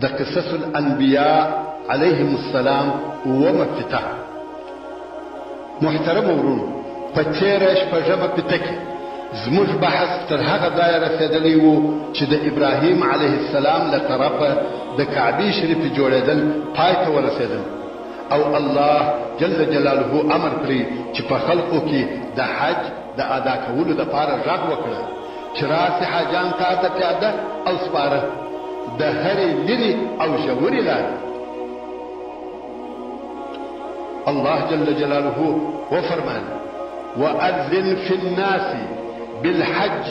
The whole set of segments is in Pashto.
د قصص الانبیاء علیهم السلام ومفتح. محترم ورونو، په تیره شپږمه پته کې زموږ بحث تر هغه ځایه رسېدلی و چې د ابراهیم علیه السلام له طرفه د کعبې شریفې جوړېدل پای ته ورسېدل او الله جل جلاله امر کړی چې په خلقو کې د حج د ادا کولو دپاره غږ وکړه چې راسې حاجان ته پیاده او سپاره د هرې لرې او ژورې لارې. الله جل جلاله وفرمان: وأذن في الناس بالحج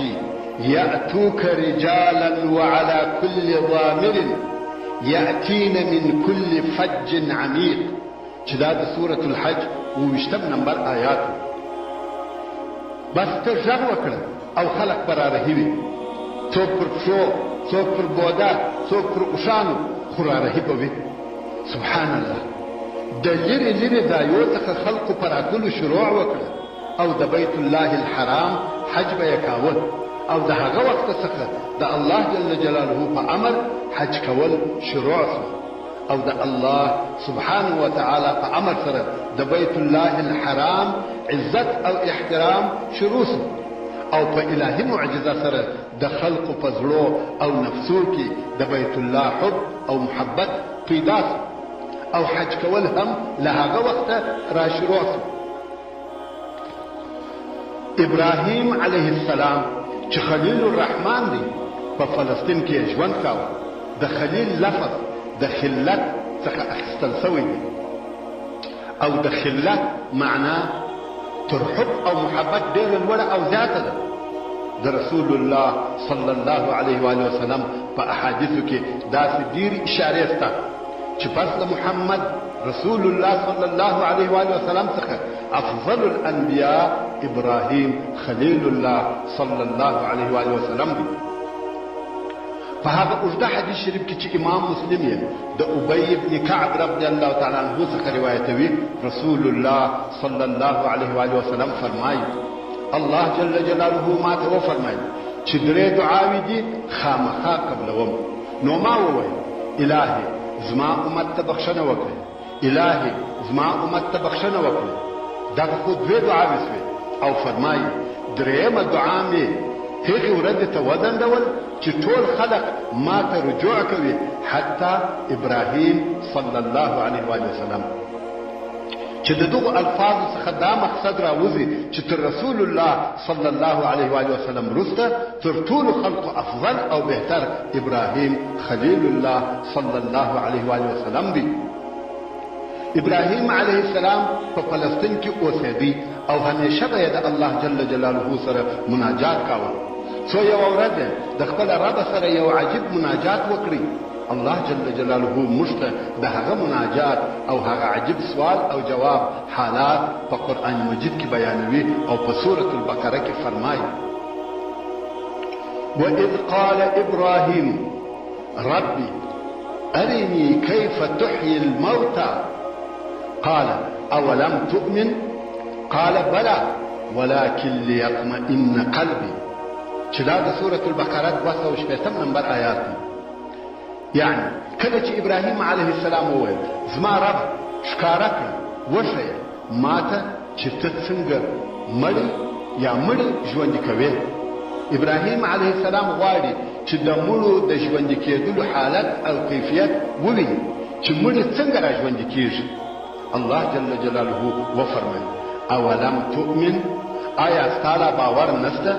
يأتوك رجالا وعلى كل ضامر يأتين من كل فج عميق. چې دا د سورة الحج 20 نمبر آیات. بس ته غږ وکړه او خلق به رارهي وي، څوک پر پښو، څوک پر بوده، څوک پر اوښانو، خو رارهي به وي. سبحان الله. د لرې لرې ځایو څخه خلقو په راتللو شروع وکړه او د بیت الله الحرام حج به یې کاوه او د هغه وخت څخه د الله جل جلاله په امر حج کول شروع شو او د الله سبحانه وتعالى په امر سره د بیت الله الحرام عزت او احترام شروع شو او په الهي معجزه سره د خلقو په زړو او نفسو کې د بیت الله حب او محبت پیدا شو او حج کول هم له هغه وخته را شروع شو. ابراهیم علیه السلام چې خلیل الرحمن دی په فلسطین کې ژوند کاوه. د خلیل لفظ د خلت څخه اخیستل شوی دی او د خلت معنا تر حب او محبت ډېره لوړه او زیاته ده. د رسول الله صلی الله علیه و آله وسلم په احادیثو کې داسې ډېرې اشارې شته چې پس د محمد رسول الله صلی الله علیه و آله وسلم څخه افضل الانبیاء ابراهیم خلیل الله صلی الله علیه و آله وسلم دی. په هغه اوږده حدیث شریف کې چې امام مسلم یې د ابی بن کعب رضی الله تعالی عنه څخه روایتوي، رسول الله صلی الله علیه و آله وسلم فرمایي: الله جل جلاله ما ته وفرمایي چې درې دعاوې دي خامخا قبلوم. نو ما وویل: الهي زما امت ته بخښنه وکړي، الهي زما امت ته بخښنه وکړي. دغه خو دوې دعاوې شوې او فرمایي درېیمه دعا مې هغې ورځې ته وځنډول چې ټول خلق ما ته رجوع کوي حتی ابراهیم صلی الله علیه و وسلم. چې د دغو الفاظو څخه دا مقصد راوځي چې تر رسول الله صلی الله علیه و وسلم وروسته تر ټولو خلقو افضل او بهتر ابراهیم خلیل الله صلی الله علیه و وسلم دی. ابراهیم علیه السلام په فلسطین کې اوسېدی او همیشه به د الله جل جلاله سره مناجات کاوه. څو یوه ورځ د خپل رب سره یو عجیب مناجات وکړي. الله جل جلاله موږ ته د هغه مناجات او هغه عجیب سوال او جواب حالات په قرآن مجید کې بیانوي او په سورة البقره کې فرمایي: وَإِذْ قَالَ إِبْرَاهِيمُ رَبِّ أَرِنِي كَيْفَ تُحْيِي الْمَوْتَى قال أولم تؤمن قال بلى ولكن ليطمئن قلبي. چې دا د سورة البقره 260 نمبر آیات دی. یعنی کله چې ابراهیم علیه السلام وویل زما رب ښکاره کړه وښیه ماته چې ته څنګه مړی یا مړی ژوندي کوې. ابراهیم علیه السلام غواړي چې د مړو د ژوندي کېدلو حالت او کیفیت وویني چې مړی څنګه را ژوندي کېږي. الله جل جلاله وفرمایي: اولم تؤمن، آیا ستا لا باور نشته؟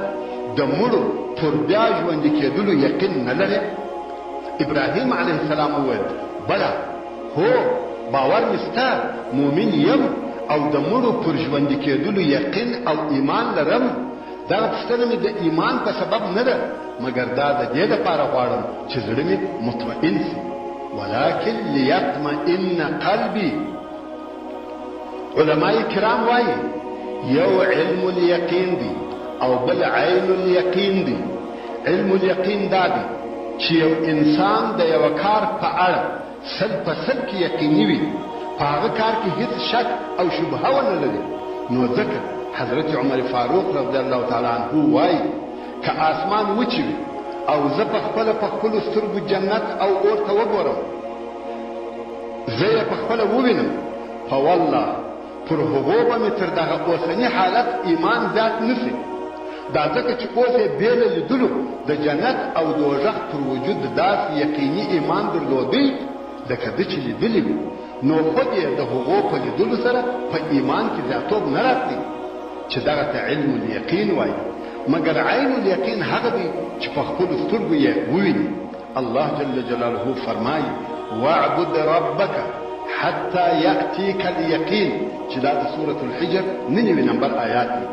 د مړو پر بیا ژوندي کېدلو یقین نه لرې؟ ابراهیم علیه السلام وویل: بله، هو باور مې شته، مؤمن یم او د مړو پر ژوندي کېدلو یقین او ایمان لرم. دغه پوښتنه مې د ایمان په سبب نه ده، مګر دا د دې دپاره غواړم چې زړه مې مطمئن شي. ولکن لیطمئن قلبی. علماء کرام وایي یو علم الیقین دی او بل عین الیقین دی. علم الیقین دا دی چې یو انسان د یو کار په اړه 100% کې یقیني وي، په هغه کار کې هیڅ شک او شبهه ونه لري. نو ځکه حضرت عمر فاروق رضی الله تعالی عنه وایي که آسمان وچ وي او زه په خپلو سترګو جنت او اور ته وګورم، زه یې په خپله ووینم، په والله پر هغو به مې تر دغه اوسني حالت ایمان زیات نشي. دا ځکه چې اوس یې بې له لیدلو د جنت او دوژخ پر وجود داسې یقیني ایمان درلودی لکه ده چې لیدلي وي، نو خود یې د هغو په لیدلو سره په ایمان کې زیاتوب نه راتلی چې دغه ته علم الیقین وایي. مګر عین الیقین هغه دی چې په خپلو سترګو یې وویني. الله جل جلاله فرمایي واعبد ربک حتی یأتیک الیقین، چې دا د سورة الحجر 9 نمبر آیات دی.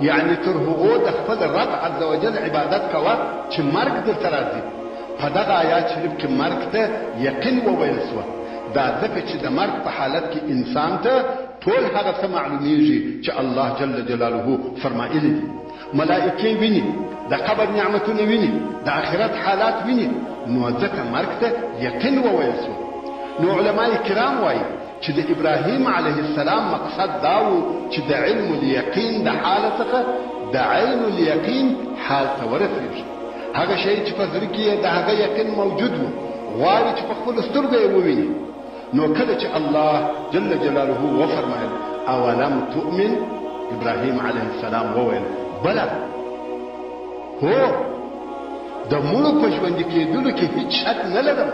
یعنی تر هغو د خپل رب عز وجل عبادت کوه چې مرګ درته راځي. په دغه آیات شریف کې مرګ ته یقین وویل سوه. دا ځکه چې د مرګ په حالت کې انسان ته ټول هغه څه معلومیږي چې الله جل جلاله فرمایلی دي. ملائکې ویني، د قبر نعمتونه ویني، د آخرت حالات ویني، نو ځکه مرګ ته یقین وویل سوه. نو علماء کرام وایي چې د ابراهیم علیه السلام مقصد دا و چې د علم الیقین د حال څخه د عین الیقین حال ته ورسېږي. هغه شی چې په زړه کې د هغه یقین موجود و غواړي چې په خپلو سترګو یې وویني. نو کله چې الله جل جلاله وفرمایل اولم تؤمن، ابراهیم علیه السلام وویل بله، هو د مړو په ژوندي کېدلو کې هیڅ شک نه لرم،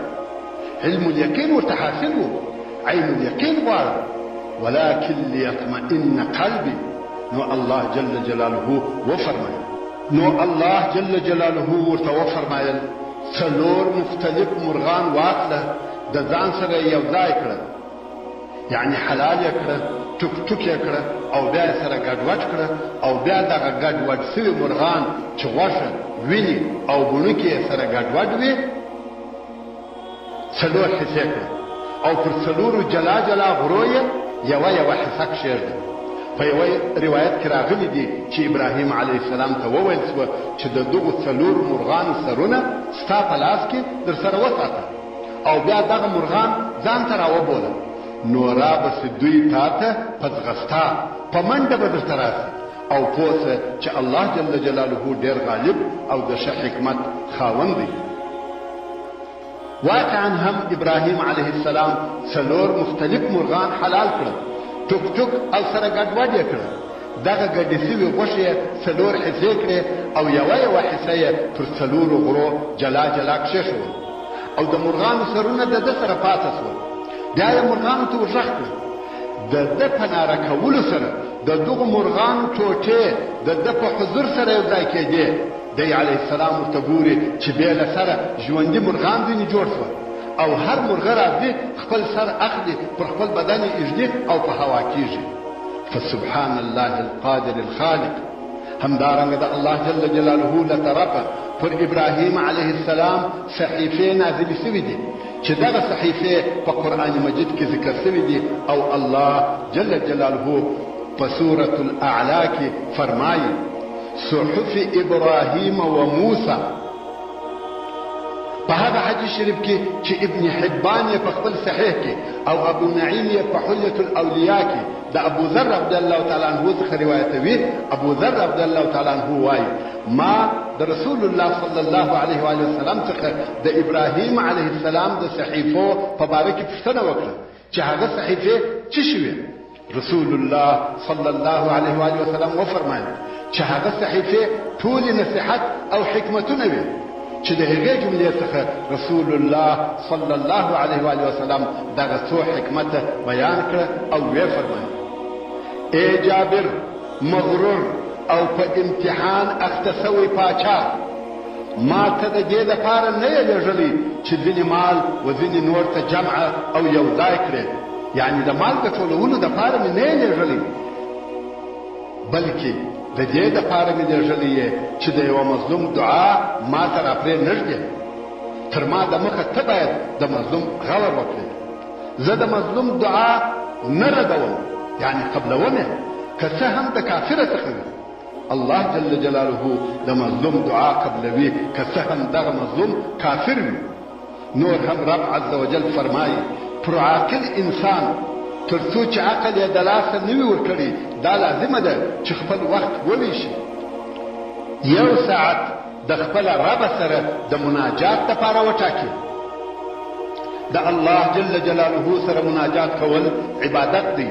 علم الیقین ورته حاصل و، عین الیقین غواړم، ولکن لیطمئن قلبي. نو الله جل جلاله وفرمایل ورته وفرمایل 4 مختلف مرغان واخله، د ځان سره یو ځای کړه، یعنی حلال یې کړه، ټوک ټوک یې کړه، او بیا یې سره ګډوډ کړه، او بیا دغه ګډوډ سوي مرغان چې غوښه، وینې او بڼکې یې سره ګډوډ وي 4 حصې کړه، او پر 4 جلا جلا غرو یې یوه حصه کښېږده. په یوه روایت کې راغلی دي چې ابراهیم علیه السلام ته وویل سوه چې د دغو 4 مرغانو سرونه ستا په لاس کې در سره وساته، او بیا دغه مرغان ځان ته راوبوله، نو رابسې دوی تا ته په ځغستا په منډه به درته راسي، او پوه سه چې الله جل جلاله ډېر غالب او د ښه حکمت خاوند دی. واقعا هم ابراهیم علیه السلام 4 مختلف مرغان حلال کړل، ټوک ټوک او سره ګډوډ یې کړل، دغه ګډې سوي غوښې یې 4 حصې کړې، او یوه حصه یې پر 4 غرو جلا جلا کښېښول، او د مرغانو سرونه د ده سره پاته سول. بیا یې مرغانو ته ورغږ کړل، د ده په ناره کولو سره د دغو مرغانو ټوټې د ده په حضور سره یو ځای کېدې. دی علیه السلام ورته ګوري چې بیا له سره ژوندي مرغان ځینې جوړ شول، او هر مرغه راځي خپل سر اخلي، پر خپل بدن یې ایږدي او په هوا کېږي. فسبحان الله القادر الخالق. همدارنګه د الله جل جلاله له طرفه پر ابراهیم علیه السلام صحیفې نازلې سوي دي چې دغه صحیفې په قرآن مجید کې ذکر سوي دي، او الله جل جلاله په سورة الاعلا کې فرمایي صحف ابراهیم و موسی. په هغه حدیث شریف کې چې ابن حبان یې په خپل صحیح کې او ابو نعیم یې په حلیة الاولیاء کې د ابو ذر رضی الله تعالی عنه څخه روایتوي. ابو ذر رضی الله تعالی عنه وایي ما د رسول الله صلی الله علیه و آله وسلم څخه د ابراهیم علیه السلام د صحیفو په باره کې پوښتنه وکړه چې هغه صحیفې څه شوې. رسول الله صلی الله علیه و آله وسلم وفرمایل چې هغه صحیفې ټولې نصیحت او حکمتونه وي، چې د هغې جملې څخه رسول الله صلی الله علیه و آله وسلم دغه څو حکمت بیان کړه، او ویې فرمایل ای جابر مغرور او په امتحان اخته سوی پاچا، ما ته د دې دپاره نه یې لېږلی چې ځینې مال و ځینې نور ته جمع او یو ځای کړې، یعنی د مال د ټولولو دپاره مې نه یې لېږلی، بلکې د دې دپاره مې لېږلی یې چې د یوه مظلوم دعا ما ته راپرې نږدې، تر ما د مخه ته باید د مظلوم غور وکړې. زه د مظلوم دعا نه ردوم، یعنی قبلوم یې، که څه هم د کافره څخه وي. الله جل جلاله د مظلوم دعا قبلوي، که څه هم دغه مظلوم کافر وي. نور هم رب عز وجل فرمایي پر عاقل انسان تر څو چې عقل یې د لاسه نه وي ورکړي، دا لازمه ده چې خپل وخت وویشي. 1 ساعت د خپل رب سره د مناجات لپاره وټاکي. د الله جل جلاله سره مناجات کول عبادت دی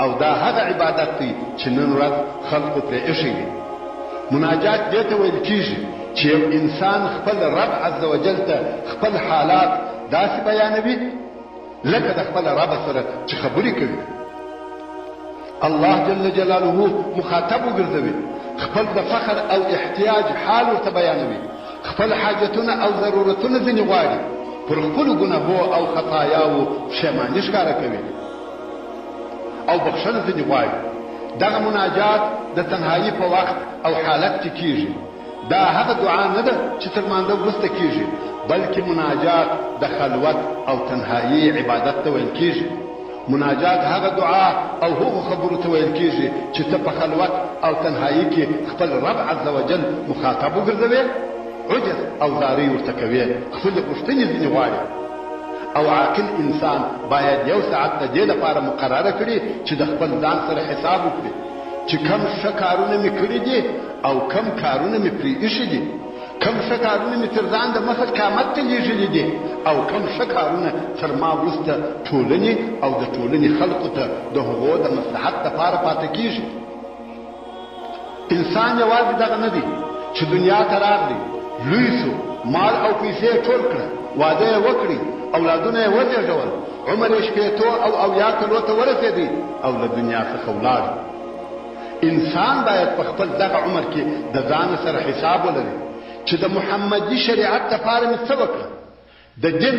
او دا هغه عبادت دی چې نن ورځ خلقو پرې ایښی دی. مناجات دې ته ویل کیږي چې یو انسان خپل رب عز وجل ته خپل حالات داسې بیانوي لکه د خپل رب سره چې خبرې کوي. الله جل جلاله مخاطب وګرځوي، خپل د فخر او احتیاج حال ورته بیانوي، خپل حاجتونه او ضرورتونه ځینې غواړي، پر خپلو ګناهو او خطایاو پښیماني ښکاره کوي او بخښنه ځینې غواړي. دغه مناجات د تنهایی په وخت او حالت کې کیږي. دا هغه دعا نه ده چې تر مانده وروسته کیږي، بلکې مناجات د خلوت او تنهایی عبادت ته ویل کیږي. مناجات هغه دعا او هغه خبرو ته ویل کیږي چې ته په خلوت او تنهایی کې خپل رب عز وجل مخاطب وګرځوې، عجز او زاری ورته کوې، خپل غوښتنې ځینې غواړي. او عاقل انسان باید یو ساعت د دې لپاره مقرره کړي چې د خپل ځان سره حساب وکړي چې کم ښه کارونه مې کړي دي او کم کارونه مې پرې ایښي دي، کم ښه کارونه مې تر ځان د مخه قیامت ته لیږلي دي او کم ښه کارونه تر ما وروسته ټولنې او د ټولنې خلقو ته د هغو د مصلحت لپاره پاتې کیږي. انسان یوازې دغه نه دی چې دنیا ته راغلی، لوی سو، مال او پیسې ټول کړه، واده یې وکړي، اولادونه یې وزېږول، عمر یې شپېتو او اویا کلو ته ورسېدی او له دنیا څخه ولاړ. انسان باید په خپل دغه عمر کې د ځان سره حساب ولري چې د محمدي شریعت لپاره مې څه وکړه، د دین،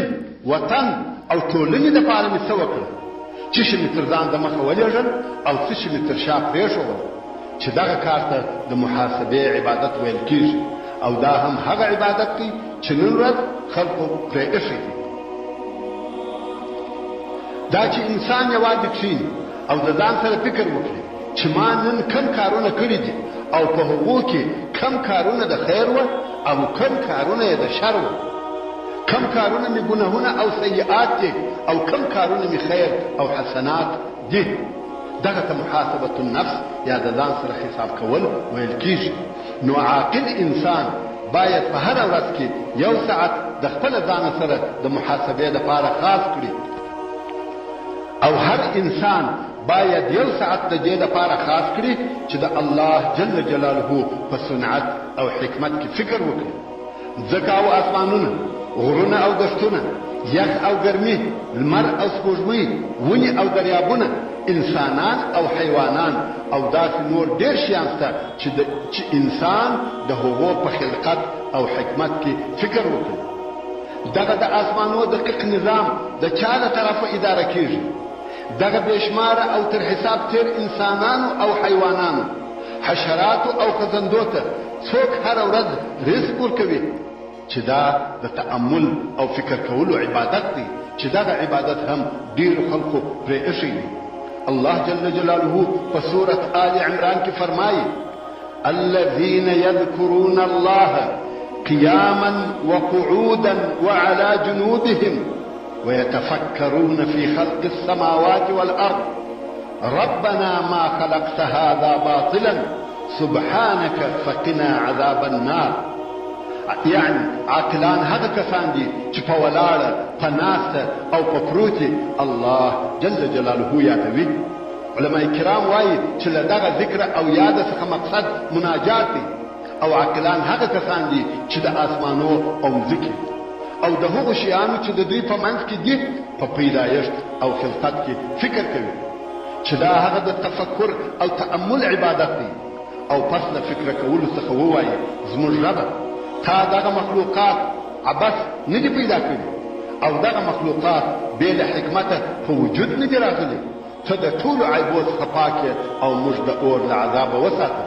وطن او ټولنې لپاره مې څه وکړه، څه شي مې تر ځان د مخه ولېږل او څه شي مې تر شا پرېښول، چې دغه کار ته د محاسبې عبادت ویل کیږي. او دا هم هغه عبادت دی چې نن ورځ خلقو پرې ایښی دی. دا چې انسان یوازې کښېني او د ځان سره فکر وکړي چې ما نن کم کارونه کړي دي او په هغو کې کم کارونه د خیر وه او کم کارونه یې د شر وه، کم کارونه مې ګناهونه او سیئات دي او کم کارونه مې خیر او حسنات دي. دغه ته محاسبة النفس یا د ځان سره حساب کول ویل کیږي. نو عاقل انسان باید په هره ورځ کې یو ساعت د خپل ځان سره د محاسبې لپاره خاص کړي او هر انسان باید یو ساعت د دې لپاره خاص کړي چې د الله جل جلاله په صنعت او حکمت کې فکر وکړي. ځمکه او اسمانونه، غرونه او دښتونه، یخ او ګرمي، لمر او سپوږمۍ، ونې او دریابونه، انسانان او حیوانان او داسې نور ډېر شیان شته چې انسان د هغو په خلقت او حکمت کې فکر وکړي. دغه د اسمانو دقیق نظام د چا له طرفه اداره کیږي؟ دغه بېشماره او تر حساب تیر انسانانو او حیوانانو، حشراتو او خزندو ته څوک هره ورځ رزق ورکوي؟ چې دا د تأمل او فکر کولو عبادت دی، چې دغه عبادت هم ډېرو خلقو پرې ایښی دی. الله جل جلاله په سورة آل عمران کې فرمایي: الذين يذكرون الله قياما وقعودا وعلى جنوبهم ويتفكرون في خلق السماوات والأرض ربنا ما خلقت هذا باطلا سبحانك فقنا عذاب النار. یعنی عاقلان هغه کسان دي چې په ولاړه، په ناسته او په پروتې الله جل جلاله یادوي. علماء کرام وایي چې له دغه ذکر او یاد څخه مقصد مناجات دی. او عاقلان هغه کسان دي چې د آسمانو او ځمکې او د هغو شیانو چې د دوی په منځ کې دي په پیدایښت او خلقت کې فکر کوي، چې دا هغه د تفکر او تأمل عبادت دی. او پس له فکر کولو څخه ووایي: زموږ ربه، تا دغه مخلوقات عبث نه دي پیدا کړي او دغه مخلوقات بې له حکمته په وجود نه دي راغلي. ته د ټولو عیبو څخه پاک او موږ د اور له عذابه وساته.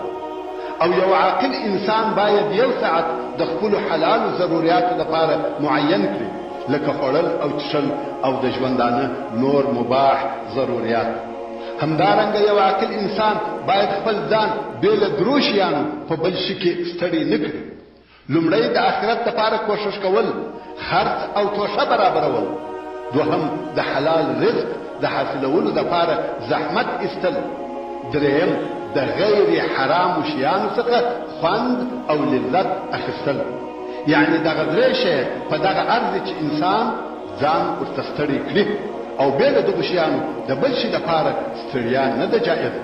او یو عاقل انسان باید یو ساعت د خپلو حلالو ضرورياتو لپاره معین کړي، لکه خوړل او څښل او د ژوندانه نور مباح ضروريات. همدارنګه یو عاقل انسان باید خپل ځان بې له درو شیانو په بل شي کې ستړی نه کړي. لومړی د آخرت لپاره کوشش کول، خرڅ او توشه برابرول. دوهم د حلال رزق د حاصلولو لپاره زحمت ایستل. دریم د غیر حرام شیانو څخه خوند او لذت اخیستل. یعنی دغه درې شی په دغه عرض چې انسان ځان ورته ستړی کړي او بیا د دغو شیانو د بل شي دپاره ستړیا نه ده جایزه.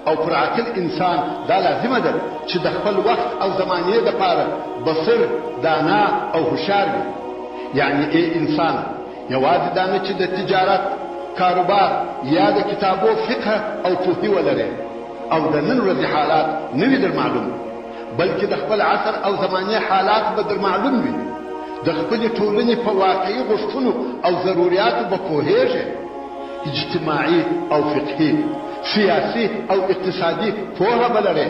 او پر عاقل انسان دا لازمه ده چې د خپل وخت او زمانې دپاره بصیر، دانا او هوښیار وي. یعنی ای انسان، یوازې دا نه چې د تجارت، کاروبار یا د کتابو فقه او پوهې ولرې او د نن ورځې حالات نه وي در معلوم، بلکې د خپل عصر او زمانې حالات به در معلوم وي. د خپلې ټولنې په واقعي غوښتنو او ضرورياتو به پوهېږې. اجتماعي او فقهي، سیاسي او اقتصادي پوهه به لرې.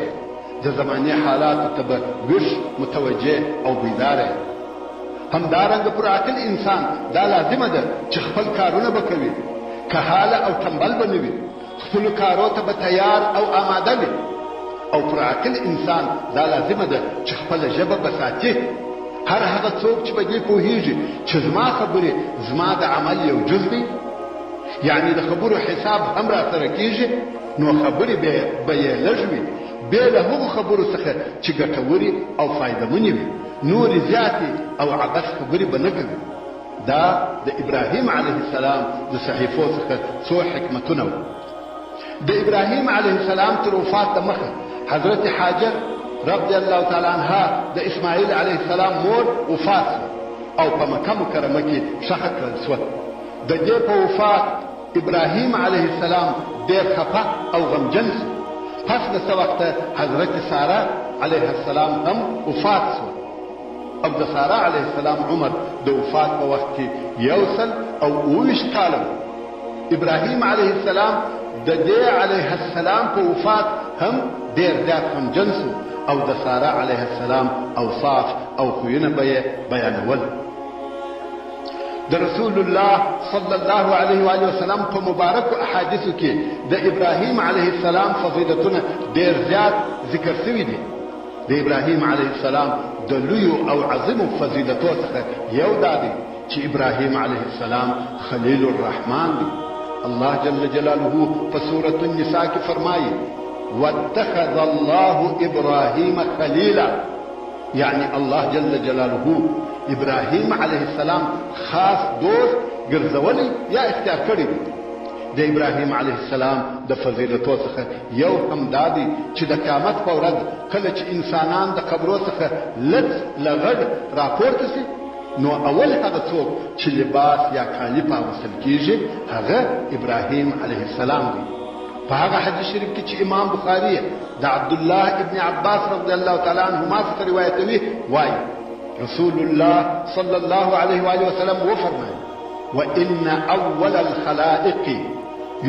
د زمانې حالاتو ته به ویښ، متوجه او بیداره. همدارنګه پر عاقل انسان دا لازمه ده چې خپل کارونه به کوي، کهاله او تنبل به نه وي، خپلو کارو ته به تیار او آماده وي. او پر عاقل انسان دا لازمه ده چې خپله ژبه به ساتي. هر هغه څوک چې په دې پوهېږي چې زما خبرې زما د عمل یو جز دی، یعنی د خبرو حساب هم را سره کېږي، نو خبرې به یې لږ وي، بیا له هغو خبرو څخه چې ګټورې او فایدهمنې وي، نورې زیاتې او عبث خبرې به نه کوي. دا د ابراهیم علیه السلام د صحیفو څخه څو حکمتونه وو. د ابراهیم علیه السلام تر وفات دمخه حضرت حاجر رضی الله تعالی عنها د اسماعیل علیه السلام مور وفات شوه او په مکه مکرمه کې ښخه کړل شوه. د دې په وفات ابراهیم علیه السلام ډېر خفه او غمجن شو. پس د څه وخته حضرت ساره علیه السلام هم وفات شوه او د ساره علیه السلام عمر د وفات په وخت کې 128 کاله و. ابراهیم علیه السلام د دې علیه السلام په وفات هم ډېر زیات غمجن شو او د ساره علیه السلام اوصاف او خویونه به یې بیانول. د رسول الله صلی الله علیه و آله وسلم په مبارکو احادیثو کې د ابراهیم علیه السلام فضیلتونه ډېر زیات ذکر شوي دي. د ابراهیم علیه السلام د لویو او عظیمو فضیلتو څخه یو دا دی چې ابراهیم علیه السلام خلیل الرحمن دی. الله جل جلاله په سورة النساء کې فرمایي واتخذ الله ابراهیم خلیلا، یعنی الله جل جلاله ابراهیم علیه السلام خاص دوست ګرځولی یا اختیار کړی دی. د ابراهیم علیه السلام د فضیلتو څخه یو هم دا دی چې د قیامت په ورځ کله چې انسانان د قبرو څخه لڅ لغړ راپورته شي، نو اول هغه څوک چې لباس یا کالي په اغوستل کېږي هغه ابراهیم علیه السلام دی. په هغه حدیث شریف کې چې امام بخاري د عبدالله ابن عباس رضی الله تعالی عنهما څخه روایتوي، وایي رسول الله صلی الله علیه و آله وسلم وفرمایي وان اول الخلائق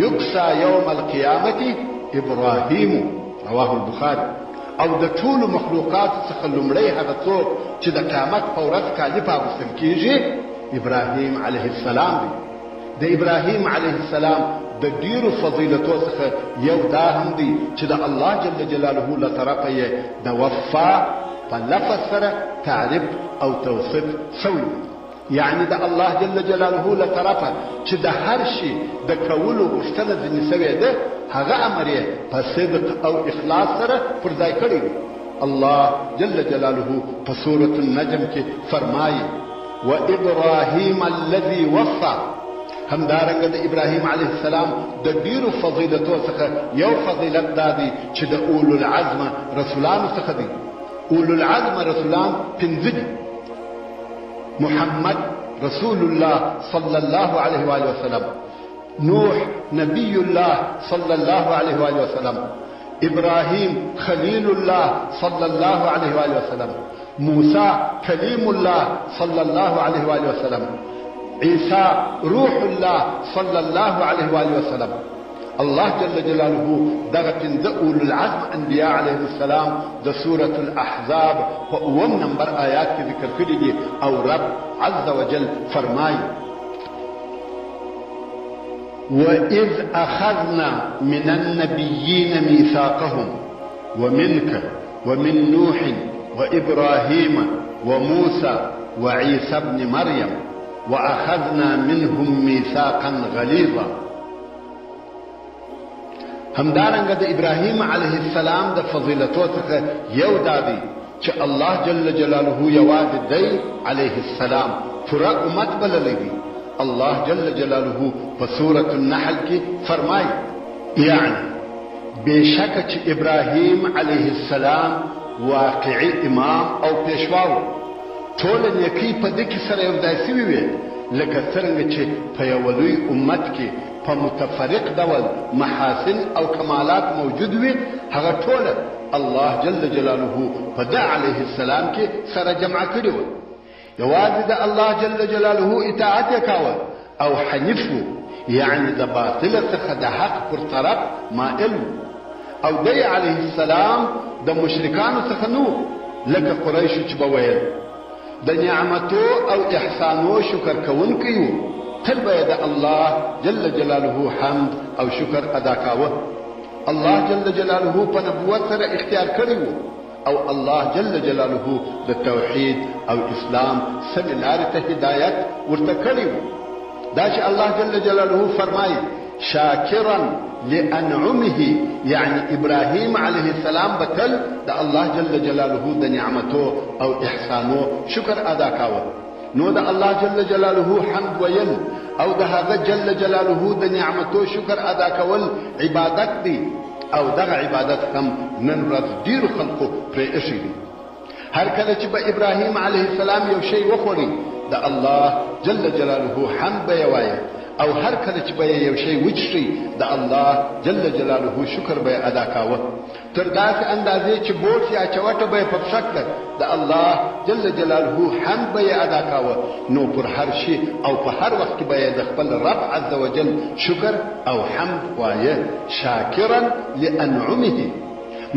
یکسا یوم القیامة ابراهیم، رواه البخاري. او د ټولو مخلوقاتو څخه لومړی هغه څوک چې د قیامت په ورځ کالي په اغوستل کېږي ابراهیم علیه السلام دی. د ابراهیم علیه السلام د ډیرو فضیلتو څخه یو دا هم دی چې د الله جل جلاله له طرفه یې د وفا په لفظ سره تعریف او توصیف شوی، یعنی د الله جل جلاله له طرفه چې د هر شي د کولو غوښتنه ځینې شوې ده، هغه امر یې په صدق او اخلاص سره پر ځای کړی. الله جل جلاله په سورة النجم کې فرمایي وابراهیم الذي وفى. همدارنګه د ابراهیم علیه السلام د ډیرو فضیلتو څخه یو فضیلت دا دی چې د اولو العزم رسولانو څخه دی. اولو العزم رسولان 5 دي. محمد رسول الله صلی الله علیه و آله وسلم، نوح نبی الله صلی الله علیه و آله وسلم، ابراهیم خلیل الله صلی الله علیه و آله وسلم، موسی کلیم الله صلی الله علیه و آله وسلم، عیسی روح الله صلی الله علیه و آله وسلم. الله جل جلاله دغه 5 اولو العزم انبیاء علیهم السلام د سورة الاحزاب په 9 نمبر آیات کې ذکر کړي دي او رب عز وجل فرمایي وَإِذْ أَخَذْنَا مِنَ النَّبِيِّينَ مِيثَاقَهُمْ وَمِنْكَ وَمِنْ نُوحٍ وَإِبْرَاهِيمَ وَمُوسَى وَعِيسَى ابْنِ مَرْيَمَ وَأَخَذْنَا مِنْهُمْ مِيثَاقًا غَلِيظًا. همدارنګه د ابراهیم علیه السلام د فضیلتو څخه یو دا دی چې الله جل جلاله یوازې دی علیه السلام پوره امت بللی دی. الله جل جلاله په سورة النحل کې فرمایي یعنی بېشکه چې ابراهیم علیه السلام واقعي امام او پیشوا و، ټوله نیکۍ په دې کې سره یو ځای سوي وې، لکه څرنګه چې په یو لوی امت کې په متفرق ډول محاسن او کمالات موجود وي، هغه ټوله الله جل جلاله په ده علیه السلام کې سره جمع کړي وو. یوازې د الله جل جلاله اطاعت یې کاوه او حنیف و، یعنی د باطله څخه د حق پر طرف مائل و. او دی علیه السلام د مشرکانو څخه نو لکه قریشو چې به ویل د نعمتو او احسانو شکر کوونکی و، تل به د الله جل جلاله حمد او شکر ادا کاوه. الله جل جلاله په نبوت سره اختیار کړی و او الله جل جلاله د توحید او اسلام سمې لارې ته هدایت ورته کړی و. دا چې الله جل جلاله فرمایي شاکرا لانعمه، یعنی ابراهیم علیه السلام به تل د الله جل جلاله د نعمتو او احسانو شکر ادا کاوه. نو د الله جل جلاله حمد ویل او د هغه جل جلاله د نعمتو شکر ادا کول عبادت دی، او دغه عبادت هم نن ورځ ډیرو خلکو پرې ایښی دي. هر کله چې به ابراهیم علیه السلام یو شی وخوري د الله جل جلاله حمد به یې وایه، او هر کله چې به یو شی وچشي د الله جل جلاله شکر به ادا کاوه. تر داسې اندازې چې بوټ یا چوټه به په پښه کړه د الله جل جلاله حمد به ادا کاوه. نو پر هر شي او په هر وخت کې به د خپل رب عز وجل شکر او حمد وایه شاکرا لانعمه.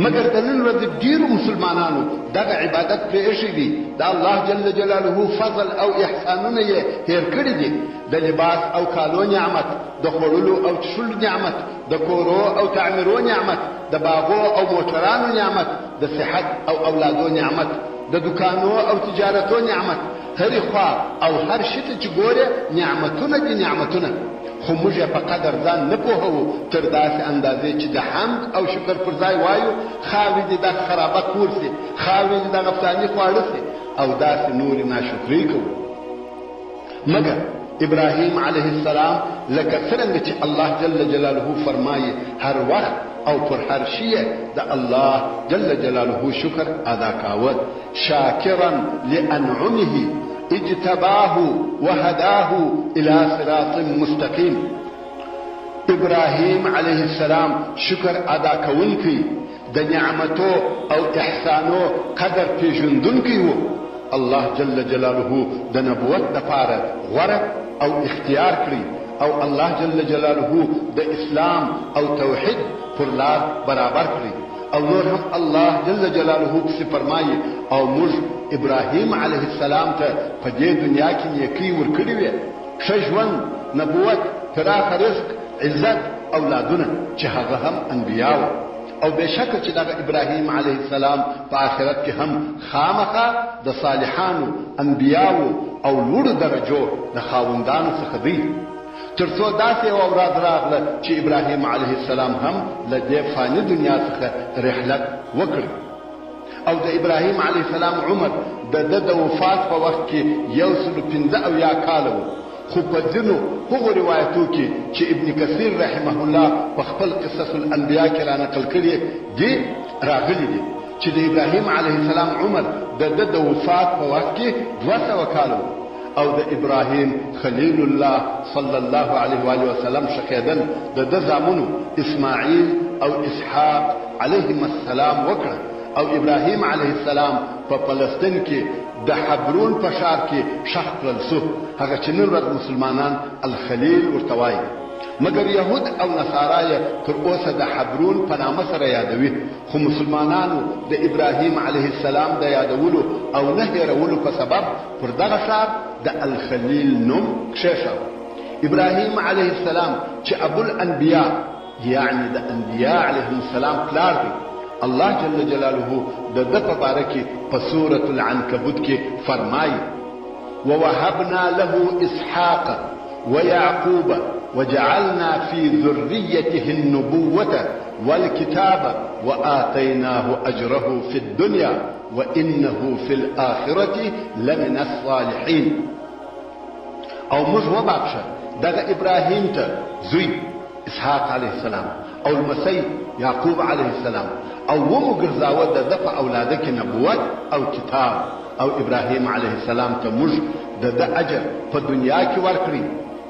مگر د نن ورځې ډیرو مسلمانانو دغه عبادت پرې ایښی دي، د الله جل جلاله فضل او احسانونه یې هیر کړي دي. د لباس او کالو نعمت، د خوړلو او څښلو نعمت، د کورو او تعمیرو نعمت، د باغو او موټرانو نعمت، د صحت او اولادو نعمت، د دکانو او تجارتو نعمت، هرې خوا او هر شي ته چې ګورې نعمتونه دي نعمتونه. خو موږ یې په قدر ځان نه پوهوو تر داسې اندازې چې د حمد او شکر پر ځای وایو خاورې دې دغه خرابه کور سي، خاورې دې دغه فلاني خواړه سي، او داسې نورې ناشکرۍ کوو. مګر ابراهیم علیه السلام لکه څرنګه چې الله جل جلاله فرمایي هر وخت او پر هر شي د الله جل جلاله شکر ادا کاوه. شاکرا لانعمه اجتباه وهداه الى صراط مستقیم. ابراهیم علیه السلام شکر ادا کوونکی، د نعمتو او احسانو قدر پیژندونکی و. الله جل جلاله د نبوت دپاره غوره او اختیار کړی، او الله جل جلاله د اسلام او توحید پر لار برابر کړی. او نور هم الله جل جلاله پسې فرمایي او موږ ابراهیم علیه السلام ته په دې دنیا کې نیکۍ ورکړې وې، ښه ژوند، نبوت، پراخه رزق، عزت، اولادونه چې هغه هم انبیا وو. او بېشکه چې دغه ابراهیم علیه السلام په آخرت کې هم خامخا د صالحانو، انبیاو او لوړو درجو د خاوندانو څخه دی. تر څو داسې یوه ورځ راغله چې ابراهیم علیه السلام هم له دې فاني دنیا څخه رحلت وکړي. او د ابراهیم علیه السلام عمر د وفات په وخت کې 115 کاله و. خو په ځینو هغو روایتو کې چې ابن کثیر رحمه الله په خپل قصص الانبیا کې را نقل کړي دي راغلي دي چې د ابراهیم علیه السلام عمر د وفات په وخت کې 200 کاله و. او د ابراهیم خلیل الله صلی الله علیه و آله وسلم شکیدل د زامنو اسماعیل او اسحاق علیهم السلام وکړه. او ابراهیم علیه السلام په فلسطین کې د حبرون په ښار کې ښخ کړل شو، هغه چې نن ورځ مسلمانان الخلیل ورته وایي. مګر یهود او نصارا یې تر اوسه د حبرون په نامه سره یادوي. خو مسلمانانو د ابراهیم علیه السلام د یادولو او نه هېرولو په سبب پر دغه ښار د الخلیل نوم کښېښود. ابراهیم علیه السلام چې ابو الانبیا، یعنی د انبیا علیهم السلام پلار دی، الله جل جلاله د ده په باره کې په سورة العنکبوت کې فرمایي ووهبنا له اسحاق ويعقوب وجعلنا في ذريته النبوة والكتاب وآتيناه أجره في الدنيا وإنه في الآخرة لمن الصالحين. او موږ وبخښه دغه ابراهیم ته زوی اسحاق علیه السلام او المسی یعقوب علیه السلام او ومګرځاوه د ده په اولاده کې نبوت او کتاب او ابراهیم علیه السلام ته موږ د ده اجر په دنیا کې ورکړي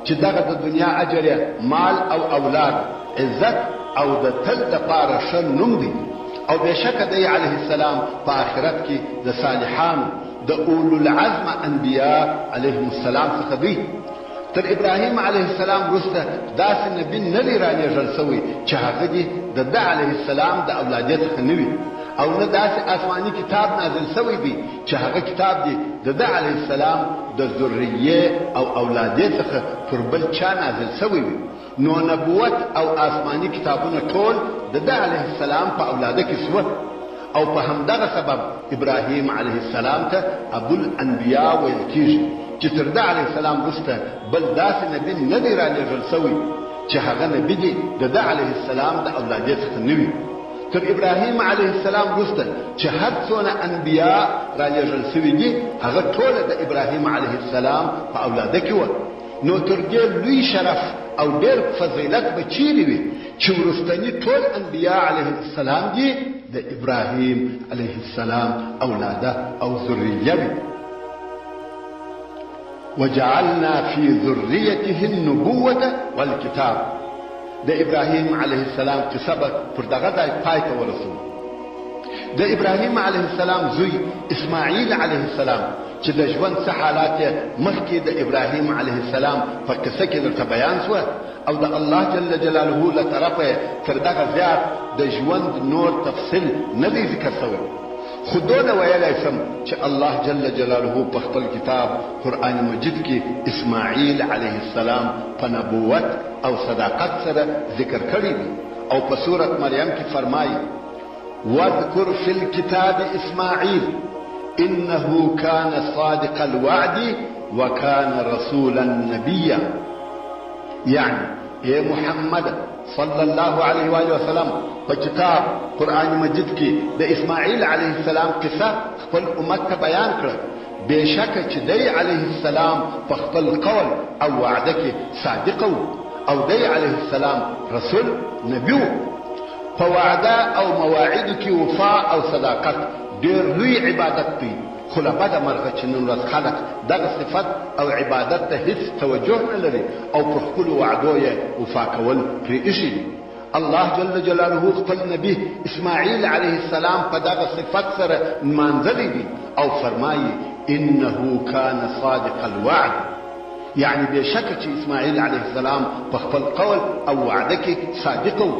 چې دغه د دنیا اجر مال او اولاد عزت او د تل دپاره ښه نوم دی او بېشکه دی علیه السلام په آخرت کې د صالحانو د اولو العزم انبیاء علیهم السلام څخه دی. تر ابراهیم علیه السلام وروسته داسې نبي نه دی رالېږل سوی چې هغه دې د ده علیه السلام د اولادیت څخه نه وي او نه داسې آسماني کتاب نازل سوی دی چې هغه کتاب دی د ده علیه السلام د ذریې او اولادیت څخه پر بل چا نازل سوی وي. نو نبوت او آسماني کتابونه ټول د ده علیه السلام په اولاده کې سوه او په همدغه سبب ابراهیم علیه السلام ته ابو الانبیاء ویل کیږي چې تر ده علیه السلام وروسته بل داسې نبي نه دی رالېږل سوی چې هغه نبي دی د ده علیه السلام د اولادیت څخه نه وي. تر ابراهیم علیه السلام وروسته چې هر څونه انبیاء رالېږل سوي دي هغه ټوله د ابراهیم علیه السلام په اولاده کې وه. نو تر دې لوی شرف او ډېر فضیلت به چیرې وي چې وروستني ټول انبیاء علیهم السلام دي د ابراهیم علیه السلام اولاده او ذریه وي. وجعلنا في ذريته النبوة والكتاب. د ابراهیم علیه السلام قصه به پر دغه ځای پای ته ورسوو. د ابراهیم علیه السلام زوی اسماعیل علیه السلام چې د ژوند څه حالات یې مخکې د ابراهیم علیه السلام په قصه کې درته بیان شوه او د الله جل جلاله له طرفه تر دغه زیات د ژوند نور تفصیل نه دی ذکر شوی. خو دونه ویلی شم چې الله جل جلاله په خپل کتاب قرآن مجید کې اسماعیل علیه السلام په نبوت او صداقت سره ذکر کړی دی او په سورة مریم کې فرمایي واذكر في الكتاب اسماعیل انه كان صادق الوعد وكان رسولا نبيا. يعني اے محمد صلی الله علیه و آله وسلم په کتاب قرآن مجید کې د اسماعیل علیه السلام قصه خپل امت ته بیان کړه. بېشکه چې دی علیه السلام په خپل قول او وعده کې صادق او دی علیه السلام رسول نبی و. په وعده او مواعیدو کې وفا او صداقت ډېر لوی عبادت دی. خو له بده مرغه چې نن ورځ خلک دغه صفت او عبادت ته هیڅ توجه نه لري او پر خپلو وعدو یې وفا کول پرې ایښي دي. الله جل جلاله خپل نبي اسماعیل علیه السلام په دغه صفت سره نمانځلی دي او فرمایي انه كان صادق الوعد. یعنی بېشکه چې اسماعیل علیه السلام په خپل قول او وعده کې صادق و.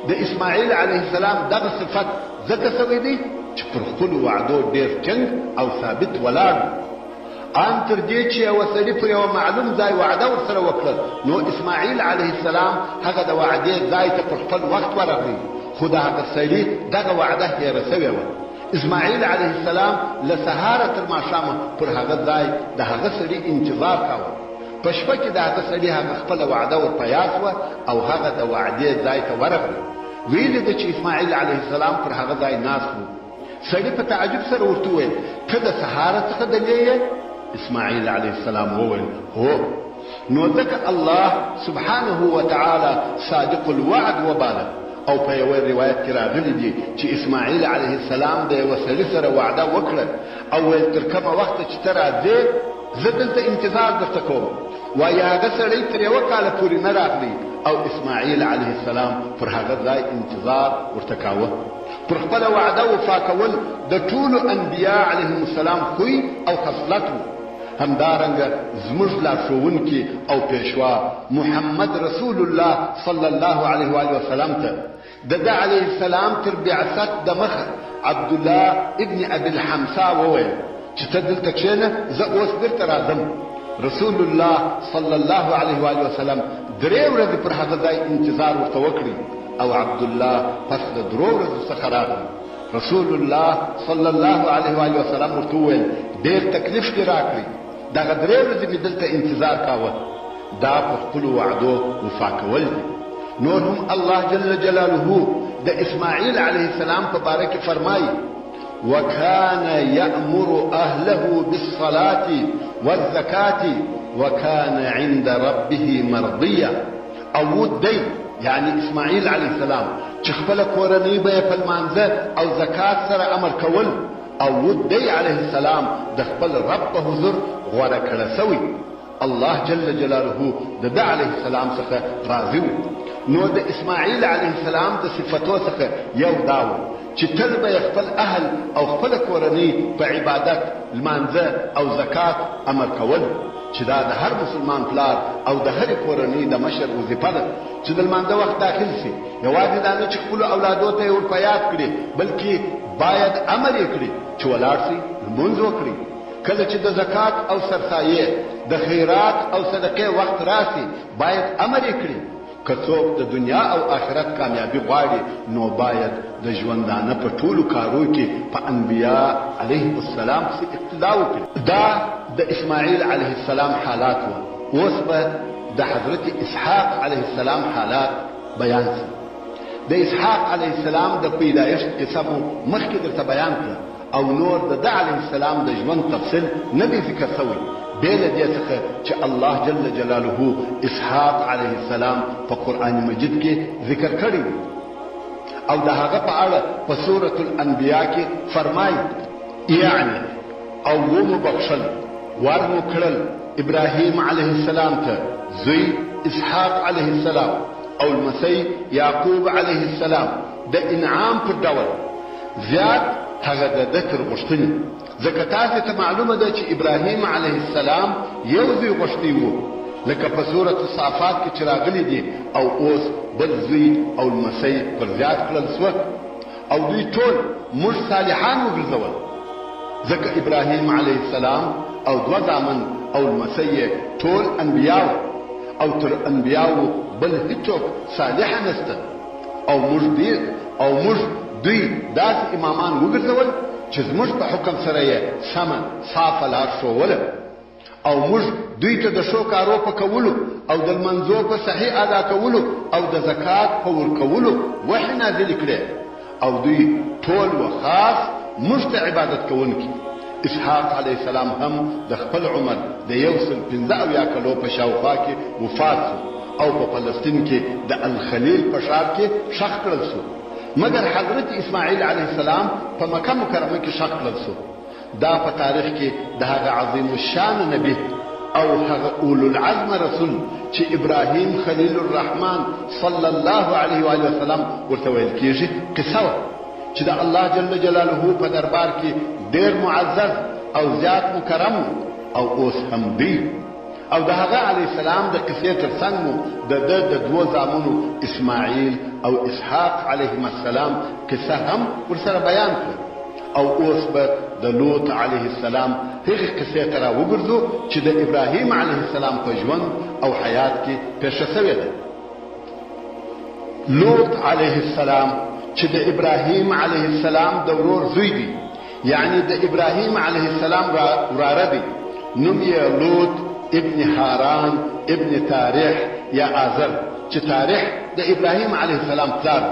د اسماعیل علیه السلام دغه صفت ځکه سوی دی چې پر خپلو وعدو ډېر ټینګ او ثابت ولاړ. ان تر دې چې یوه سړي پر یوه معلوم ځای وعده ورسره وکړل نو اسماعیل علیه السلام هغه د وعدې ځای ته پر خپل وخت ورغلی خو د هغه سړي دغه وعده هېره سوې وه. اسماعیل علیه السلام له سهاره تر ماښامه پر هغه ځای د هغه سړي انتظار کاوه. په شپه کې د هغه سړي هغه خپله وعده ورپه یاد شوه او هغه د وعدې ځای ته ورغلی. ویلې ده چې اسماعیل علیه السلام پر هغه ځای ناست و. سړي په تعجب سره ورته وویل ته د سهاره څخه دلې یې؟ اسماعیل علیه السلام وویل هو. نو ځکه الله سبحانه وتعالی صادق الوعد وباله او په یوه روایت کې راغلی دي چې اسماعیل علیه السلام د یوه سړي سره وعده وکړه او ویل تر کومه وخته چې ته راځې زه دلته انتظار درته کوم. وایي هغه سړی تر یوه کاله پورې نه راغلی او اسماعیل علیه السلام پر هغه ځای انتظار ورته کاوه. پر خپله وعده وفا کول د ټولو انبیاء علیهم السلام خوی او خصلت و. همدارنګه زموږ لارښوونکي او پیشوا محمد رسول الله صلی الله علیه و آله وسلم ته د ده علیه السلام تر بعثت د مخه عبدالله ابن ابي الحمصا وویل چې ته دلته کښېنه زه اوس بیرته راځم. رسول الله صلی الله علیه و آله وسلم 3 ورځې پر هغه ځای انتظار ورته وکړي او عبدالله پس د 3 ورځو څخه راغی. رسول الله صلی الله علیه و آله وسلم ورته وویل ډېر تکلیف دې راکړی دغه 3 ورځې مې دلته انتظار کاوه دا په خپلو وعدو وفا کول دي. نور هم الله جل جلاله د اسماعیل علیه السلام په باره کې فرمایي وكان يأمر أهله بالصلاة والزكاة وكان عند ربه مرضيا. او دی یعنی اسماعیل علیه السلام چې خپله کورنۍ به یې په لمانځه او زکات سره امر کول، او دی علیه السلام د خپل رب په حضور غوره کړه سوی. الله جل جلاله د ده علیه السلام څخه راضي و. نو د اسماعیل علیه السلام د صفتو څخه یو دا و چې تل به یې خپل اهل او خپله کورنۍ په عبادت، لمانځه او زکات امر کول، چې دا د هر مسلمان پلار او د هرې کورنۍ د مشر وظیفه ده چې د لمانځه وخت داخل سي. یوازې دا نه چې خپلو اولادو ته یې ور په یاد کړي، بلکې باید امر یې کړي چې ولاړ سي لمونځ وکړي. کله چې د زکات او سرسایې د خیرات او صدقې وخت راسي باید امر یې کړي. که څوک د دنیا او آخرت کامیابی غواړي نو باید د ژوندانه په ټولو کارو کې په انبیا علیه السلام پسې اقتدا وکړي. دا د اسماعیل علیه السلام حالات و. اوس به د حضرت اسحاق علیه السلام حالات بیان شي. د اسحاق علیه السلام د پیدایښت قصه مو مخکې درته بیان کړه، او نور د ده علیه السلام د ژوند تفصیل نه دی ذکر شوی بې له دې څخه چې الله جل جلاله اسحاق علیه السلام په قرآن مجید کې ذکر کړی او د هغه په اړه په سورة الانبیاء کې فرمایي یعنی او ومو بخښل ورمو کړل ابراهیم علیه السلام ته زوی اسحاق علیه السلام او المسی یعقوب علیه السلام د انعام پر ډول زیات هغه د ده تر غوښتنې. ځکه تاسې ته معلومه ده چې ابراهیم علیه السلام یو زوی غوښتی و لکه په سورة الصافات کې چې راغلی دي، او اوس بل زوی او المسی پر زیات کړل سوه، او دوی ټول موږ صالحان وګرځول. ځکه ابراهیم علیه السلام او دوه زامن او المسی ټول انبیاو، او تر انبیاو بل هیڅوک صالحه نسته، او موږ دوی داسې امامان وګرځول چې زموږ په حکم سره یې سمه صافه لار ښووله، او موږ دوی ته د ښو کارو په کولو او د لمنځو په صحیح ادا کولو او د زکات په ورکولو وحی نازلې کړې، او دوی ټول و خاص موږ ته عبادت کوونکي. اسحاق علیه السلام هم د خپل عمر د 115 کلو په شاوخوا کې وفات شو، او په فلسطین کې د الخلیل په ښار کې ښخ کړل شو. مگر حضرت اسماعیل علیه السلام په مکه مکرمه کې ښخ کړل شو. دا په تاریخ کې د هغه عظیم الشان نبی او هغه اولو العزم رسول چې ابراهیم خلیل الرحمن صلی الله علیه و آله وسلم ورته ویل کېږي قصه وه چې د الله جل جلاله په دربار کې ډېر معزز او زیات مکرم او اوس هم دی. او د هغه علیه السلام د قصې تر څنګ مو د ده د دوو زامنو اسماعیل او اسحاق علیهم السلام قصه هم ورسره بیان کړه. او اوس به د لوط علیه السلام هغې قصې ته را وګرځو چې د ابراهیم علیه السلام په ژوند او حیات کې پیښه شوې ده. لوط علیه السلام چې د ابراهیم علیه السلام د ورور زوی دی، یعنی د ابراهیم علیه السلام وراره دی، نوم یې لوط ابن حاران ابن تاریح یا آزر، چې تاریح د ابراهیم علیه السلام پلار.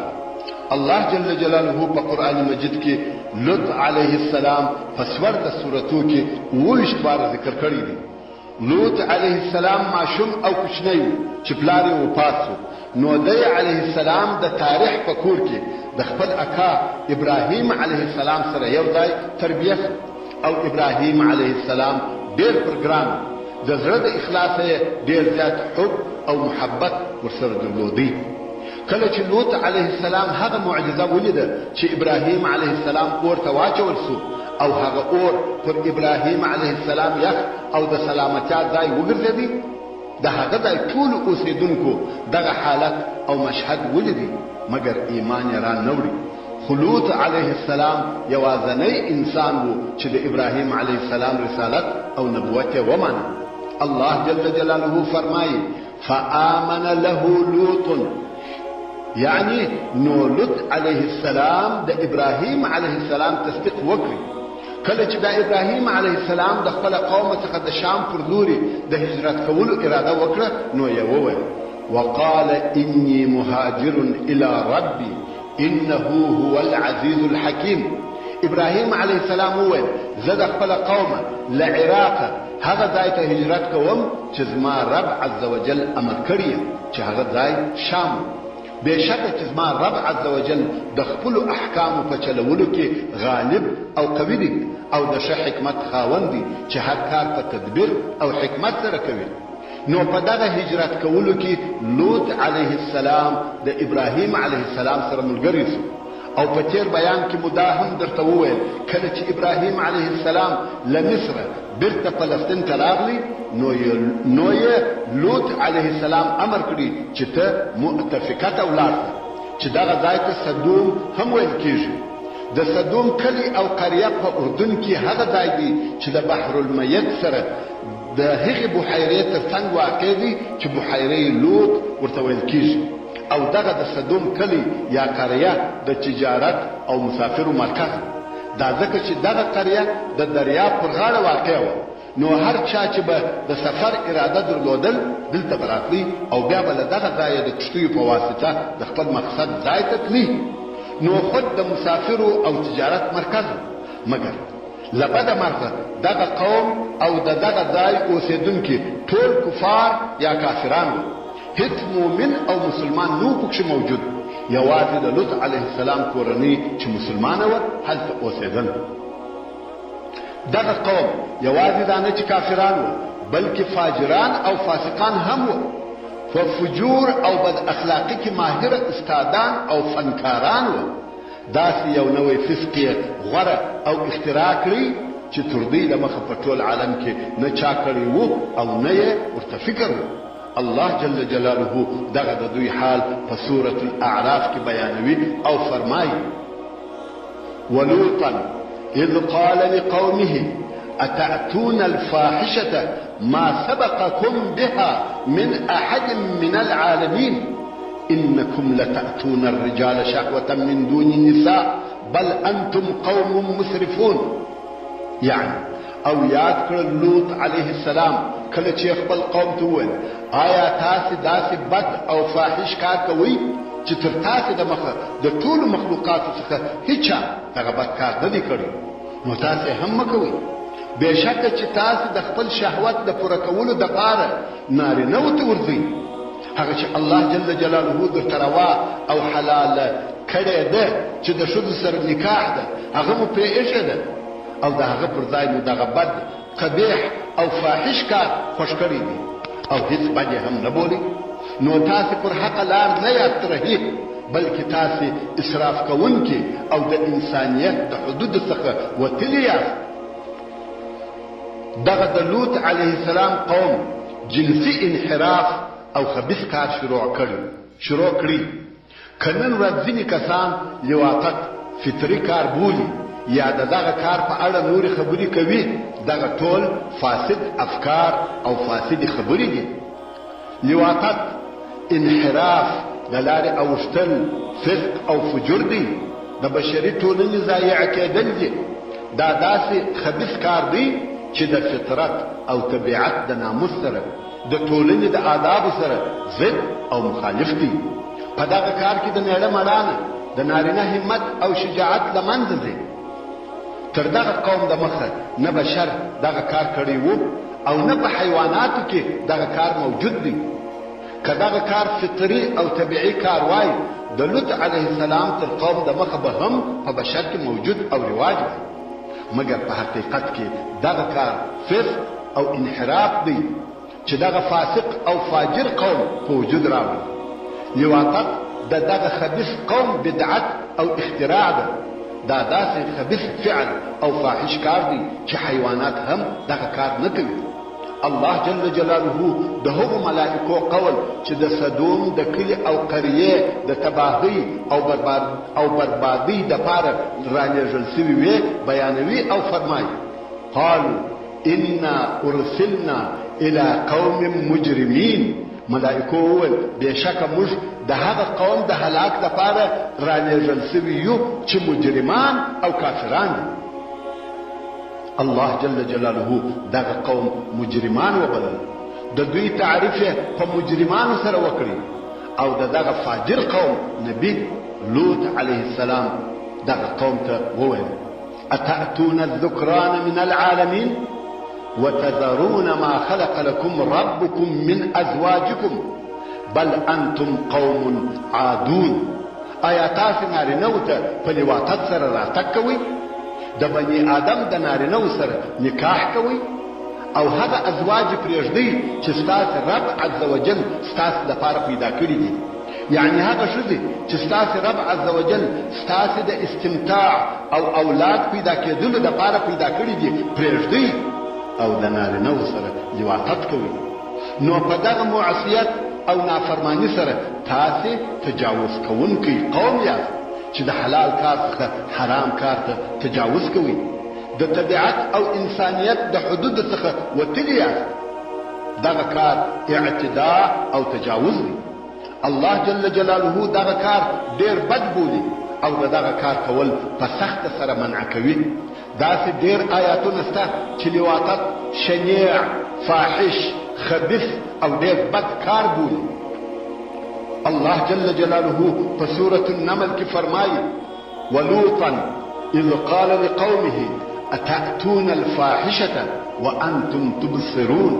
الله جل جلاله په قرآن مجید کې لوط علیه السلام په څوارلس سورتو کې 28 باره ذکر کړی دی. لوط علیه السلام ماشوم او کوچنی و چې پلار یې وفات شو، نو دی علیه السلام د تاریح په کور کې د خپل اکا ابراهیم علیه السلام سره یو ځای تربیه شو، او ابراهیم علیه السلام ډېر پرګران د زړه د اخلاص یې ډېر زیات حب او محبت ورسره درلودی. کله چې لوط علیه السلام هغه معجزه ولیده چې ابراهیم علیه السلام اور ته واچول شو، او هغه اور پر ابراهیم علیه السلام یخ او د سلامتیا ځای وګرځېدی، د هغه ځای ټولو اوسېدونکو دغه حالت او مشهد ولیدي، مګر ایمان یې را نه وړي. خو لوط علیه السلام یوازنی انسان و چې د ابراهیم علیه السلام رسالت او نبوت یې ومانه. الله جل جلاله فرمایي فآمن له لوط، یعنی نو لوط علیه السلام د ابراهیم علیه السلام تصدیق وکړي، کله چې د ابراهیم علیه السلام د خپل قوم څخه د شام پر لوري د هجرت کولو اراده وکړه نو یې وویل وقال اني مهاجر الى ربي انه هو العزيز الحكيم. ابراهیم علیه السلام وویل زه د خپل قوم له عراقه هغه ځای ته هجرت کوم چې زما رب عز وجل امر کړی چې هغه ځای شام. بېشکه چې زما رب عز وجل د خپلو احکامو په چلولو کې غالب او قوي دی او د ښه حکمت خاوند دی چې هر کار په تدبیر او حکمت سره کوي. نو په دغه هجرت کولو کې لوط علیه السلام د ابراهیم علیه السلام سره ملګری شو. او په تیر بیان کې مو دا هم درته وویل کله چې ابراهیم علیه السلام له مصر بیرته فلسطین ته راغلی نو یې لوط علیه السلام امر کړي چې ته مؤتفقه ته ولاړ شه چې دغه ځای ته صدوم هم ویل کېږي. د صدوم کلی او قریه په اردن کې هغه ځای دی چې د بحر المیت سره د هغې بحیرې تر څنګ واقع دی چې بحیرې لوط ورته ویل کېږي. او دغه د صدوم کلی یا قریه د تجارت او مسافرو مرکز دا ځکه چې دغه قریه د دریاب پر غاړه واقع وه نو هر چا چې به د سفر اراده درلودل دلته به راتلی او بیا به له دغه ځایه د کښتیو په واسطه د خپل مقصد ځای ته تلي. نو خود د مسافرو او تجارت مرکز مګر له بده مرغه دغه قوم او د دغه ځای اوسېدونکي ټول کفار یا کافران وو. هیڅ مؤمن او مسلمان نو پکښې موجود. یوازې د لوط علیه السلام کورنۍ چې مسلمانه وه هلته اوسېدل. دغه قوم یوازې دا نه چې کافران وو بلکې فاجران او فاسقان هم وو. په فجور او بد اخلاقي کې ماهره استادان او فنکاران وو. داسې یو نوی فسق یې غوره او اختراع کړی چې تر دې دمخه په ټول عالم کې نه چا کړی وو او نه یې ورته فکر وو. الله جل جلاله دغه د دوی حال په سورة الاعراف کې بیانوي او فرمایي ولوطا اذ قال لقومه اتأتون الفاحشة ما سبقكم بها من احد من العالمين انكم لتأتون الرجال شهوة من دون النساء بل انتم قوم مسرفون. يعني او یاد کړل لوط علیه السلام کله چې خپل قوم ته وویل آیا تاسې داسې بد او فاحش کار کوئ چې تر تاسې د مخه د ټولو مخلوقاتو څخه هیچا دغه بد کار نه دی کړی نو تاسې هم مه کوئ. بېشکه چې تاسې د خپل شهوت د پوره کولو دپاره نارینهو ته ورځئ هغه چې الله جل جلاله درته روا او حلاله کړې ده چې د ښځو سره نکاح ده هغه مو پرې ایښې ده او د هغه پر ځای مو دغه بد قبیح او فاحش کار خوښ کړی دی او هیڅ بد یې هم نه بولي. نو تاسې پر حقه لار نه یاست رهي بلکې تاسې اسراف کوونکي او د انسانیت د حدودو څخه وتلي یاست. دغه د لوط علیه السلام قوم جنسي انحراف او خبیث کار شروع کړي. که نن ورځ ځینې کسان لواطت فطري کار بولي یا دغه کار په اړه نورې خبرې کوي دغه ټول فاسد افکار او فاسد خبرې دي. لواطت انحراف د لارې اوښتل فسق او فجور دی د بشري ټولنې ضایع کېدل دي. دا داسې خبیث کار دی چې د فطرت او طبیعت د ناموس سره د ټولنې د آدابو سره ضد او مخالف دی. په دغه کار کې د میړه مړانه د نارینه همت او شجاعت له منځه ځي. تر دغه قوم د مخه نه بشر دغه کار کړی وو او نه په حیواناتو کې دغه کار موجود دی. که دغه کار فطري او طبیعي کار وای د لوط علیه السلام تر قوم د مخه به هم په بشر کې موجود او رواج وای مګر په حقیقت کې دغه کار فسق او انحراف دی چې دغه فاسق او فاجر قوم په وجود راوړي. لواطت د دغه خبیث قوم بدعت او اختراع ده. دا داسې خبیث فعل او فاحش کار دی چې حیوانات هم دغه کار نه کوي. الله جل جلاله د هغو ملائکو قول چې د صدوم د کلي او قریې د تباهۍ او بربادۍ دپاره رالېږل سوي وې بیانوي او فرمایي قالوا انا ارسلنا الى قوم مجرمین. ملائکو وویل بېشکه موږ د هغه قوم د هلاک دپاره رالېږل سوي یو چې مجرمان او کافران دي. الله جل جلاله دغه قوم مجرمان وبلل د دوی تعریف په مجرمانو سره وکړي او دغه فاجر قوم نبی لوط علیه السلام دغه قوم ته وویل اتأتون الذکران من العالمین وتذرون ما خلق لكم ربكم من ازواجكم بل انتم قوم عادون آیا تاسو نارینه‌و ته په لواطت سره راتګ کوئ د بني آدم د نارینه‌و سره نکاح کوئ او هغه ازواج پرېږدئ چې ستاسو رب عز وجل ستاسو لپاره پیدا کړي دي یعنی هغه ښځې چې ستاسو رب عز وجل ستاسو د استمتاع او اولاد پیدا کېدلو لپاره پیدا کړي دي پرېږدئ او د نارینه‌و سره لواطت کوئ نو په دغه معصیت او نافرمانی سره تاسو تجاوز کوونکی قوم یاست چې د حلال کار څخه حرام کار ته تجاوز کوي د طبیعت او انسانیت د حدود څخه وتلي یاست دغه کار اعتداء او تجاوز دی الله جل جلاله دغه کار ډیر بد بولي او دغه کار کول په سخت سره منع کوي داسې ډیر آیاتونه شته چې لواطت شنیع فاحش خبث او ډیر بد کار بولي الله جل جلاله په سورة النمل کې فرمایي ولوطا اذ قال لقومه اتأتون الفاحشة وانتم تبصرون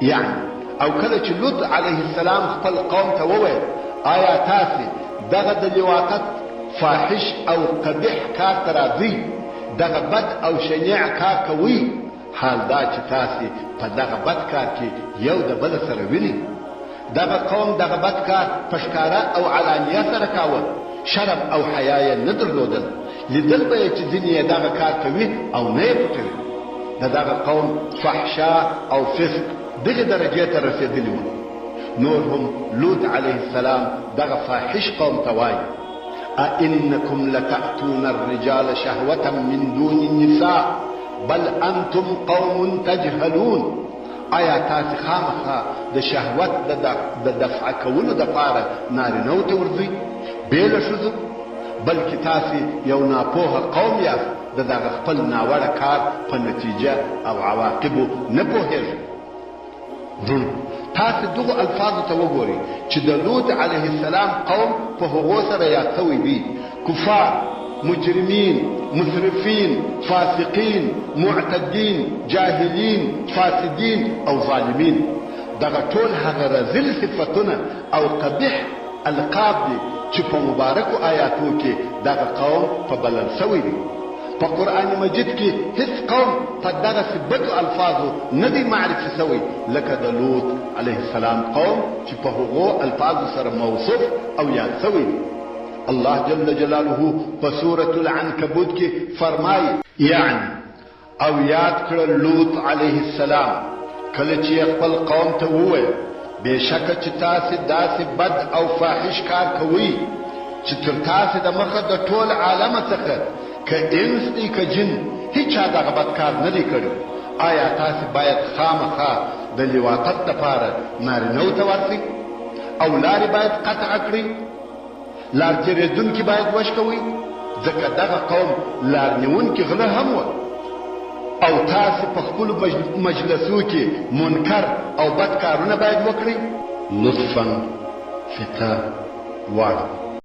يعني او کله چې لوط علیه السلام خپل قوم ته وویل آیا تاسو دغه د لواطت فاحش او قبیح کار ته راځئ دغه بد او شنیع کار کوئ حال دا چې تاسو په دغه بد کار کې یو د بل سره وینئ دغه قوم دغه بد کار په ښکاره او علانیه سره کاوه شرم او حیا یې نه درلودل لیدل به یې چې ځینې یې دغه کار کوي او نه یې پټوي دغه قوم فحشا او فسق دغه درجې ته رسېدلي وو نور هم لوط علیه السلام دغه فاحش قوم ته وایي أئنكم لتأتون الرجال شهوة من دون النساء بل انتم قوم تجهلون آیا تاسو خامخا د شهوت د دفع کولو دپاره نارینه‌و ته ورځئ بې له ښځو بلکې تاسو یو ناپوهه قوم یاست د دغه خپل ناوړه کار په نتیجه او عواقبو نه پوهېږئ درونو تاسو دغو الفاظو ته وګورئ چې د لوط علیه السلام قوم په هغو سره یاد شوي دي کفار مجرمین مسرفین فاسقین معتدین جاهلین فاسدین او ظالمین دغه ټول هغه رذل صفتونه او قبیح القاب دي چې په مبارکو آیاتو کې دغه قوم په بلل شوي دي په قرآن مجید کې هیڅ قوم په دغه بدو الفاظو نه دی معرفي شوی لکه د لوط علیه السلام قوم چې په هغو الفاظو سره موصوف او یاد شوی دی الله جل جلاله په سورة العنکبوت کې فرمایي یعنی او یاد کړه لوط علیه السلام کله چې خپل قوم ته وویل بېشکه چې تاسې داسې بد او فاحش کار کوئ چې تر تاسې د مخه د ټول عالمه څخه که انس دی که جن هیچا دغه بد کار نه دی کړی آیا تاسې باید خامخا د لواطت دپاره نارینه‌و ته ورځئ او لارې باید قطع کړئ لار تېرېدونکي باید وشکوئ ځکه دغه قوم لار نیونکي غله هم وه او تاسې په خپلو مجلسو کې منکر او بد کارونه باید وکړئ لطفا فتا واړه